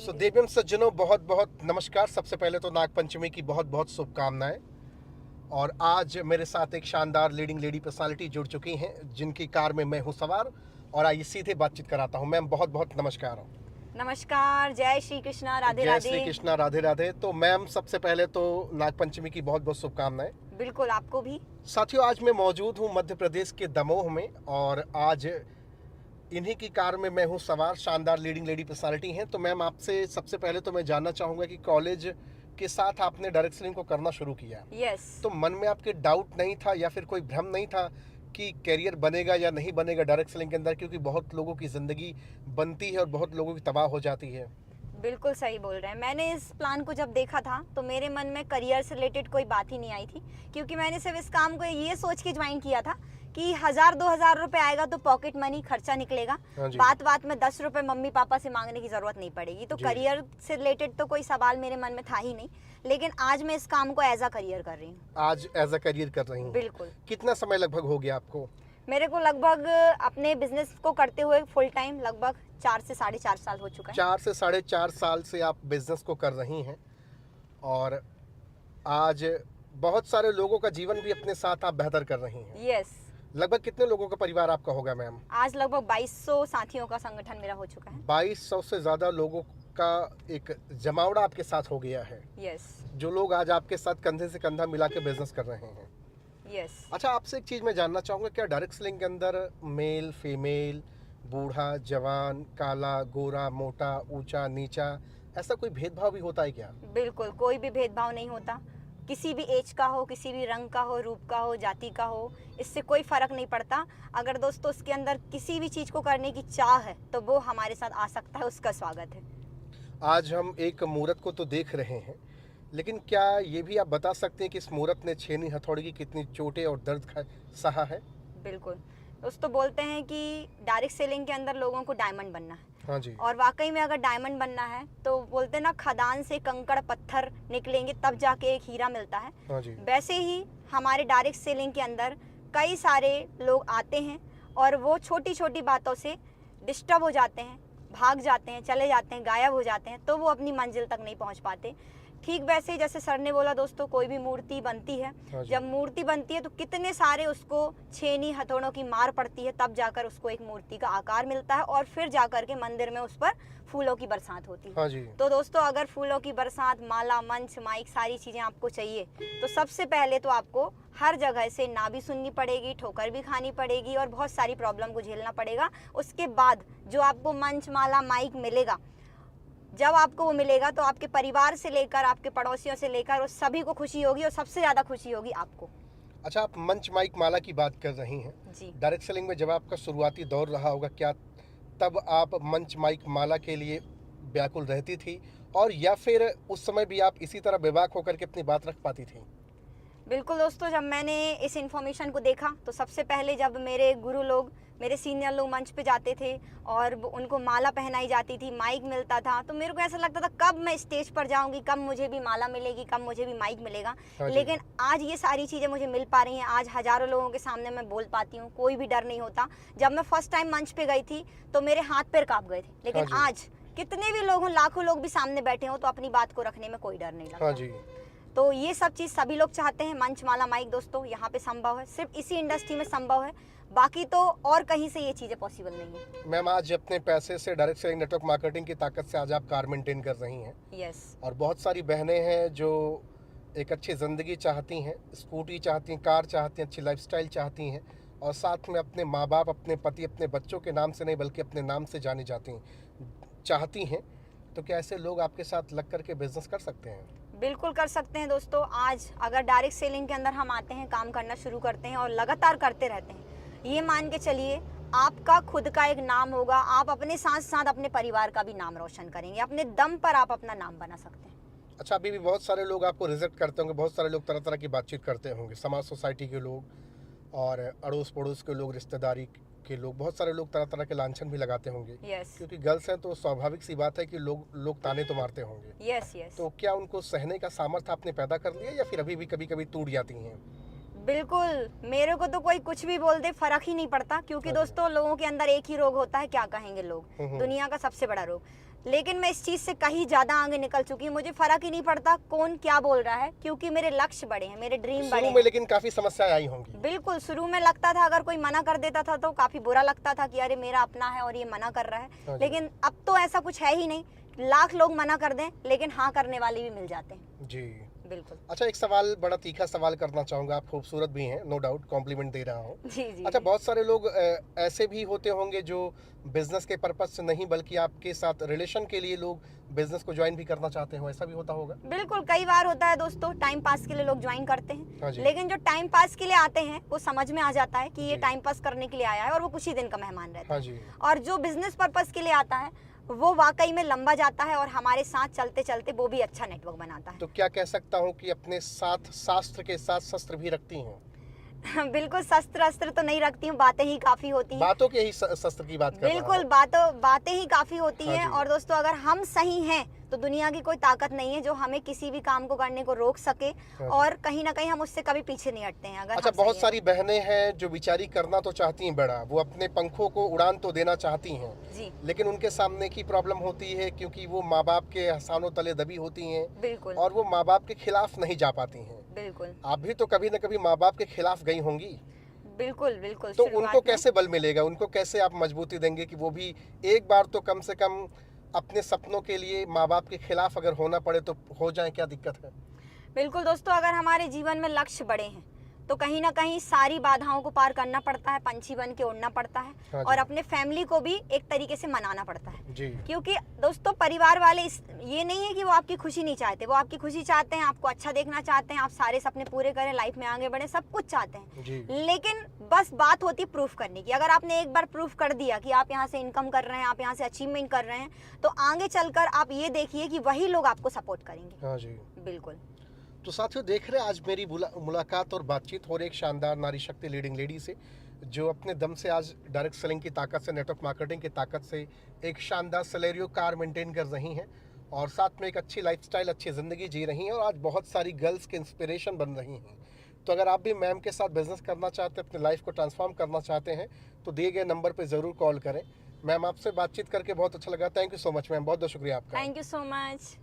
देवियम सज्जनों, बहुत बहुत नमस्कार। सबसे पहले तो नाग पंचमी की बहुत बहुत शुभकामनाएं। और आज मेरे साथ एक शानदार लीडिंग लेडी पर्सनालिटी जुड़ चुकी हैं, जिनकी कार में मैं हूं सवार। और आइए सीधे बातचीत कराता हूं। मैम बहुत बहुत नमस्कार। नमस्कार, जय श्री कृष्णा, राधे जय राधे। श्री कृष्णा, राधे राधे। तो मैम सबसे पहले तो नाग पंचमी की बहुत बहुत शुभकामनाएं। बिल्कुल, आपको भी। साथियों, आज मैं मौजूद हूं मध्य प्रदेश के दमोह में, और आज इन्हीं की कार में मैं हूं सवार। शानदार लीडिंग लेडी पर्सनालिटी हैं। तो मैम आपसे सबसे पहले तो मैं जानना चाहूँगा कि कॉलेज के साथ आपने डायरेक्ट सेलिंग को करना शुरू किया, यस। तो मन में आपके डाउट नहीं था या फिर कोई भ्रम नहीं था कि कैरियर बनेगा या नहीं बनेगा डायरेक्ट सेलिंग के अंदर, क्योंकि बहुत लोगों की ज़िंदगी बनती है और बहुत लोगों की तबाह हो जाती है? बिल्कुल सही बोल रहे हैं। मैंने इस प्लान को जब देखा था तो मेरे मन में करियर से रिलेटेड कोई बात ही नहीं आई थी, क्योंकि मैंने सिर्फ इस काम को ये सोच के ज्वाइन किया था कि 1000-2000 रुपए आएगा तो पॉकेट मनी खर्चा निकलेगा। हाँ जी। बात बात में 10 रुपए मम्मी पापा से मांगने की जरूरत नहीं पड़ेगी। तो जी। करियर से रिलेटेड तो कोई सवाल मेरे मन में था ही नहीं, लेकिन आज मैं इस काम को एज अ करियर कर रही हूँ। आज एज अ करियर कर रही हूँ? बिल्कुल। कितना समय लगभग हो गया आपको? मेरे को लगभग अपने बिजनेस को करते हुए फुल टाइम लगभग 4 से 4.5 साल हो चुका है। 4 से 4.5 साल से आप बिजनेस को कर रही हैं, और आज बहुत सारे लोगों का जीवन भी अपने साथ आप बेहतर कर रही हैं। यस। लगभग कितने लोगों का परिवार आपका होगा मैम? आज लगभग 2200 साथियों का संगठन मेरा हो चुका है। 2200 से ज़्यादा लोगों का एक जमावड़ा आपके साथ हो गया है। यस। जो लोग आज आपके साथ कंधे से कंधा मिला के बिजनेस कर रहे हैं। यस। अच्छा, आपसे एक चीज़ मैं जानना चाहूँगा, क्या डायरेक्ट सेलिंग के अंदर मेल फीमेल, बूढ़ा जवान, काला गोरा, मोटा ऊंचा नीचा, ऐसा कोई भेदभाव भी होता है क्या? बिल्कुल, कोई भी भेदभाव नहीं होता। किसी भी एज का हो, किसी भी रंग का हो, रूप का हो, जाति का हो, इससे कोई फर्क नहीं पड़ता। अगर दोस्तों उसके अंदर किसी भी चीज़ को करने की चाह है तो वो हमारे साथ आ सकता है, उसका स्वागत है। आज हम एक मूर्त को तो देख रहे हैं, लेकिन क्या ये भी आप बता सकते हैं कि इस मूर्त ने छेनी हथौड़ी की कितनी चोटें और दर्द सहा है? बिल्कुल। दोस्तों बोलते हैं कि डायरेक्ट सेलिंग के अंदर लोगों को डायमंड बनना है। हाँ जी। और वाकई में अगर डायमंड बनना है तो बोलते ना, खदान से कंकड़ पत्थर निकलेंगे तब जाके एक हीरा मिलता है। हाँ जी। वैसे ही हमारे डायरेक्ट सेलिंग के अंदर कई सारे लोग आते हैं और वो छोटी छोटी बातों से डिस्टर्ब हो जाते हैं, भाग जाते हैं, चले जाते हैं, गायब हो जाते हैं, तो वो अपनी मंजिल तक नहीं पहुंच पाते। ठीक वैसे ही जैसे सर ने बोला दोस्तों, कोई भी मूर्ति बनती है, हाँ जी। जब मूर्ति बनती है तो कितने सारे उसको छेनी हथौड़ों की मार पड़ती है, तब जाकर उसको एक मूर्ति का आकार मिलता है और फिर जाकर के मंदिर में उस पर फूलों की बरसात होती है। हाँ जी। तो दोस्तों अगर फूलों की बरसात, माला, मंच, माइक, सारी चीजें आपको चाहिए तो सबसे पहले तो आपको हर जगह से ना भी सुननी पड़ेगी, ठोकर भी खानी पड़ेगी और बहुत सारी प्रॉब्लम को झेलना पड़ेगा। उसके बाद जो आपको मंच, माला, माइक मिलेगा, जब आपको वो मिलेगा तो आपके परिवार से लेकर आपके पड़ोसियों से लेकर उस सभी को खुशी होगी और सबसे ज़्यादा खुशी होगी आपको। अच्छा, आप मंच माइक माला की बात कर रही हैं जी। डायरेक्ट सेलिंग में, जब आपका शुरुआती दौर रहा होगा, क्या तब आप मंच माइक माला के लिए व्याकुल रहती थी, और या फिर उस समय भी आप इसी तरह बेबाक होकर के अपनी बात रख पाती थी? बिल्कुल दोस्तों, जब मैंने इस इन्फॉर्मेशन को देखा तो सबसे पहले जब मेरे गुरु लोग, मेरे सीनियर लोग मंच पे जाते थे और उनको माला पहनाई जाती थी, माइक मिलता था, तो मेरे को ऐसा लगता था कब मैं स्टेज पर जाऊंगी, कब मुझे भी माला मिलेगी, कब मुझे भी माइक मिलेगा। हाँ जी। लेकिन आज ये सारी चीज़ें मुझे मिल पा रही हैं। आज हज़ारों लोगों के सामने मैं बोल पाती हूँ, कोई भी डर नहीं होता। जब मैं फर्स्ट टाइम मंच पे गई थी तो मेरे हाथ पैर कांप गए थे, लेकिन हाँ जी। आज कितने भी लोग हों, लाखों लोग भी सामने बैठे हों, तो अपनी बात को रखने में कोई डर नहीं लगता। हाँ जी। तो ये सब चीज़ सभी लोग चाहते हैं। मंच, माला, माइक दोस्तों यहाँ पे संभव है, सिर्फ इसी इंडस्ट्री में संभव है, बाकी तो और कहीं से ये चीज़ें पॉसिबल नहीं है। मैम, आज अपने पैसे से डायरेक्ट सेलिंग नेटवर्क मार्केटिंग की ताकत से आज आप कार मेंटेन कर रही हैं। यस। और बहुत सारी बहनें हैं जो एक अच्छी ज़िंदगी चाहती हैं, स्कूटी चाहती हैं, कार चाहती हैं, अच्छी लाइफस्टाइल चाहती हैं, और साथ में अपने माँ बाप, अपने पति, अपने बच्चों के नाम से नहीं बल्कि अपने नाम से जानी जाती चाहती हैं। तो क्या ऐसे लोग आपके साथ लग करके बिजनेस कर सकते हैं? बिल्कुल कर सकते हैं दोस्तों। आज अगर डायरेक्ट सेलिंग के अंदर हम आते हैं, काम करना शुरू करते हैं और लगातार करते रहते हैं, ये मान के चलिए आपका खुद का एक नाम होगा। आप अपने साथ साथ अपने परिवार का भी नाम रोशन करेंगे, अपने दम पर आप अपना नाम बना सकते हैं। अच्छा, अभी भी बहुत सारे लोग आपको रिजेक्ट करते होंगे, बहुत सारे लोग तरह तरह की बातचीत करते होंगे, समाज सोसाइटी के लोग और अड़ोस पड़ोस के लोग, रिश्तेदारी के लोग, बहुत सारे लोग तरह तरह के लांछन भी लगाते होंगे। यस। क्योंकि गर्ल्स हैं तो स्वाभाविक सी बात है कि लोग ताने तो मारते होंगे। यस। यस। तो क्या उनको सहने का सामर्थ्य आपने पैदा कर लिया, या फिर अभी भी कभी कभी टूट जाती हैं? बिल्कुल, मेरे को तो कोई कुछ भी बोल दे फर्क ही नहीं पड़ता, क्योंकि हाँ जी। दोस्तों लोगों के अंदर एक ही रोग होता है, क्या कहेंगे लोग, हम्म। दुनिया का सबसे बड़ा रोग। लेकिन मैं इस चीज़ से कहीं ज़्यादा आगे निकल चुकी हूँ। मुझे फ़र्क ही नहीं पड़ता कौन क्या बोल रहा है, क्योंकि मेरे लक्ष्य बड़े हैं, मेरे ड्रीम बड़े शुरू में हैं। लेकिन काफ़ी समस्याएं आई होंगी। बिल्कुल, शुरू में लगता था अगर कोई मना कर देता था तो काफ़ी बुरा लगता था कि अरे मेरा अपना है और ये मना कर रहा हाँ है। जी। लेकिन अब तो ऐसा कुछ है ही नहीं, लाख लोग मना कर दें लेकिन हाँ करने वाले भी मिल जाते हैं। जी। बिल्कुल। अच्छा, एक सवाल, बड़ा तीखा सवाल करना चाहूँगा। आप खूबसूरत भी हैं, नो डाउट, कॉम्प्लीमेंट दे रहा हूँ। जी, जी, अच्छा, जी। बहुत सारे लोग ऐसे भी होते होंगे जो बिजनेस के पर्पज से नहीं बल्कि आपके साथ रिलेशन के लिए लोग बिजनेस को ज्वाइन भी करना चाहते हो, ऐसा भी होता होगा? बिल्कुल, कई बार होता है दोस्तों, टाइम पास के लिए लोग ज्वाइन करते हाँ हैं। जी। लेकिन जो टाइम पास के लिए आते हैं वो समझ में आ जाता है कि ये जी। टाइम पास करने के लिए आया है और वो कुछ ही दिन का मेहमान रहता हाँ है। जी। और जो बिजनेस पर्पस के लिए आता है वो वाकई में लंबा जाता है और हमारे साथ चलते चलते वो भी अच्छा नेटवर्क बनाता है। तो क्या कह सकता हूँ कि अपने साथ शास्त्र के साथ शस्त्र भी रखती हैं? बिल्कुल, शस्त्र अस्त्र तो नहीं रखती हूँ, बातें ही काफी होती हैं। बातों के ही शस्त्र की बात कर रहा बिल्कुल, हूँ। बातें ही काफी होती हाँ हैं। जी। और दोस्तों अगर हम सही हैं तो दुनिया की कोई ताकत नहीं है जो हमें किसी भी काम को करने को रोक सके। हाँ जी। और कहीं ना कहीं हम उससे कभी पीछे नहीं हटते हैं अगर अच्छा, हम बहुत सही सारी बहनें हैं जो बेचारी करना तो चाहती हैं बड़ा, वो अपने पंखों को उड़ान तो देना चाहती हैं, हैं। जी, लेकिन उनके सामने की प्रॉब्लम होती है क्योंकि वो माँ बाप के एहसानों तले दबी होती हैं बिल्कुल, और वो माँ बाप के खिलाफ नहीं जा पाती हैं। बिल्कुल, आप भी तो कभी न कभी माँ बाप के खिलाफ गई होंगी, बिल्कुल, बिल्कुल। तो उनको शुरुआत में कैसे बल मिलेगा? उनको कैसे आप मजबूती देंगे कि वो भी एक बार तो कम से कम अपने सपनों के लिए माँ बाप के खिलाफ अगर होना पड़े तो हो जाए, क्या दिक्कत है? बिल्कुल दोस्तों, अगर हमारे जीवन में लक्ष्य बड़े हैं तो कहीं ना कहीं सारी बाधाओं को पार करना पड़ता है, पंछी बन के उड़ना पड़ता है। हाँ जी। और अपने फैमिली को भी एक तरीके से मनाना पड़ता है। जी। क्योंकि दोस्तों परिवार वाले ये नहीं है कि वो आपकी खुशी नहीं चाहते, वो आपकी खुशी चाहते हैं, आपको अच्छा देखना चाहते हैं, आप सारे सपने पूरे करें, लाइफ में आगे बढ़े, सब कुछ चाहते हैं। जी। लेकिन बस बात होती है प्रूफ करने की। अगर आपने एक बार प्रूफ कर दिया कि आप यहाँ से इनकम कर रहे हैं, आप यहाँ से अचीवमेंट कर रहे हैं, तो आगे चलकर आप ये देखिए कि वही लोग आपको सपोर्ट करेंगे। हाँ जी। बिल्कुल। तो साथियों, देख रहे हैं आज मेरी मुलाकात और बातचीत हो रही एक शानदार नारी शक्ति लीडिंग लेडी से, जो अपने दम से आज डायरेक्ट सेलिंग की ताकत से, नेटवर्क मार्केटिंग की ताकत से एक शानदार सैलरी कार मेंटेन कर रही हैं और साथ में एक अच्छी लाइफस्टाइल, अच्छी ज़िंदगी जी रही हैं और आज बहुत सारी गर्ल्स की इंस्पिरेशन बन रही हैं। तो अगर आप भी मैम के साथ बिजनेस करना चाहते हैं, अपनी लाइफ को ट्रांसफॉर्म करना चाहते हैं, तो दिए गए नंबर पर ज़रूर कॉल करें। मैम, आपसे बातचीत करके बहुत अच्छा लगा। Thank you so much ma'am, बहुत बहुत शुक्रिया आपका। Thank you so much.